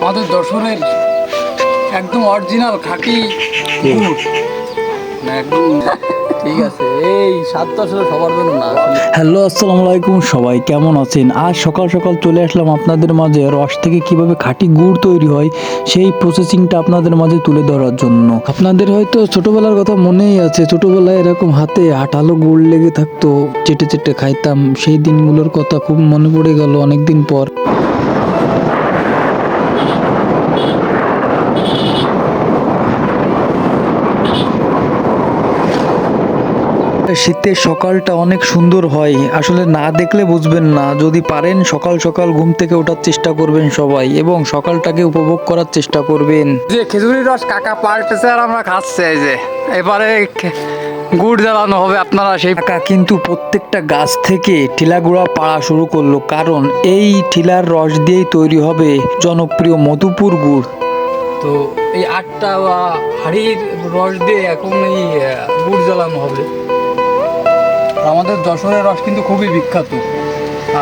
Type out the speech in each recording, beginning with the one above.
আমাদের যশোরের একদম অরিজিনাল খাঁটি গুড়, মানে একদম ঠিক আছে। এই স্বাদ তো আসলে সবার জন্য না। হ্যালো, আসসালামু আলাইকুম, সবাই কেমন আছেন? আজ সকাল সকাল চলে আসলাম আপনাদের মাঝে রস থেকে কিভাবে খাঁটি গুড় তৈরি হয় সেই প্রসেসিংটা আপনাদের মাঝে তুলে ধরার জন্য। আপনাদের হয়তো ছোটবেলার কথা মনেই আছে, ছোটবেলায় এরকম হাতে আঠালো গুড় লেগে থাকতো, চেটে চেটে খাইতাম। সেই দিনগুলোর কথা খুব মনে পড়ে গেল অনেকদিন পর। শীতের সকালটা অনেক সুন্দর হয়, আসলে না দেখলে বুঝবেন না। যদি পারেন সকাল সকাল ঘুম থেকে ওঠার চেষ্টা করবেন সবাই এবং সকালটাকে উপভোগ করার চেষ্টা করবেন। যে খেজুরির রস কাকা পাল্টেছে আর আমরা খাচ্ছে, এই যে এবারে গুড় জ্বালানো হবে। আপনারা সেই কাকা কিন্তু প্রত্যেকটা গাছ থেকে ঠিলাগুড়া পাড়া শুরু করলো, কারণ এই ঠিলার রস দিয়েই তৈরি হবে জনপ্রিয় মধুপুর গুড়। তো এই 8টা হাড়ির রস দিয়ে এখন এই গুড় জ্বালানো হবে। আমাদের যশোরের রস কিন্তু খুবই বিখ্যাত।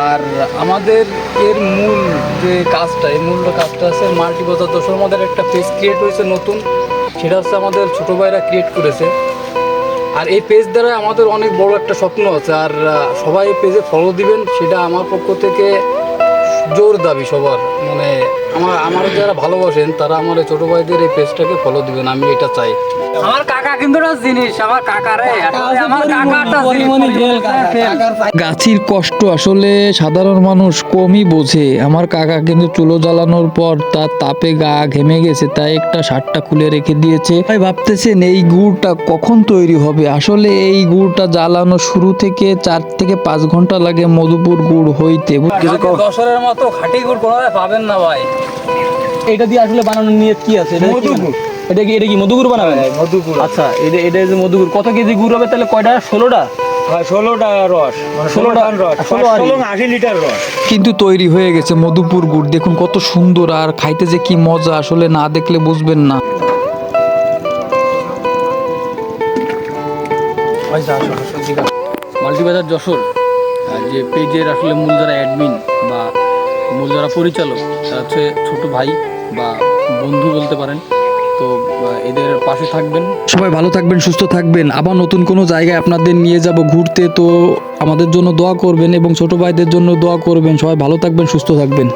আর আমাদের এর মূল যে কাজটা, এই মূল কাজটা আছে মাল্টিবাজার যশোর। আমাদের একটা পেজ ক্রিয়েট হয়েছে নতুন, সেটা হচ্ছে আমাদের ছোটো ভাইরা ক্রিয়েট করেছে। আর এই পেজ দ্বারা আমাদের অনেক বড় একটা স্বপ্ন আছে, আর সবাই এই পেজে ফলো দিবেন, সেটা আমার পক্ষ থেকে জোর দাবি সবার। মানে আমার যারা ভালোবাসেন তারা আমার এই ছোটো ভাইদের এই পেজটাকে ফলো দিবেন, আমি এটা চাই। আমার কাকা কিন্তু একটা জিনিস, আমার কাকারে আমার কাকাটা গাছির কষ্ট আসলে সাধারণ মানুষ কমই বোঝে। আমার কাকা কিন্তু চুলো জ্বালানোর পর তার তাপে গা ঘেমে গেছে, তাই একটা শার্টটা খুলে রেখে দিয়েছে। ভাই ভাবতেছেন এই গুড়টা কখন তৈরি হবে? আসলে এই গুড়টা জ্বালানো শুরু থেকে 4 থেকে 5 ঘন্টা লাগে মধুপুর গুড় হইতে। যশোরের মতো খাঁটি গুড় কোনোভাবে পাবেন না ভাই। এটা দিয়ে আসলে বানানোর নিয়ত কি আছে? মধুগুড়। এটা কি মধুগুড় বানাবেন? মধুগুড়। আচ্ছা, এটা যে মধুগুড়, কত কেজি গুড় হবে তাহলে? কয়টা? 16টা? 16টা রস, 16টা রস, 80 লিটার রস। কিন্তু তৈরি হয়ে গেছে মধুপুর গুড়। দেখুন কত সুন্দর, আর খাইতে যে কি মজা, আসলে না দেখলে বুঝবেন না। মাল্টিবাজার যশোর যে পেজের আসলে মূল যারা অ্যাডমিন বা মূল যারা পরিচালক, তারা হচ্ছে ছোট ভাই বা বন্ধু বলতে পারেন। তো এদের পাশে থাকবেন। সবাই ভালো থাকবেন, সুস্থ থাকবেন। আবার নতুন কোনো জায়গায় আপনাদের নিয়ে যাব ঘুরতে, তো আমাদের জন্য দোয়া করবেন এবং ছোট ভাইদের জন্য দোয়া করবেন। সবাই ভালো থাকবেন, সুস্থ থাকবেন।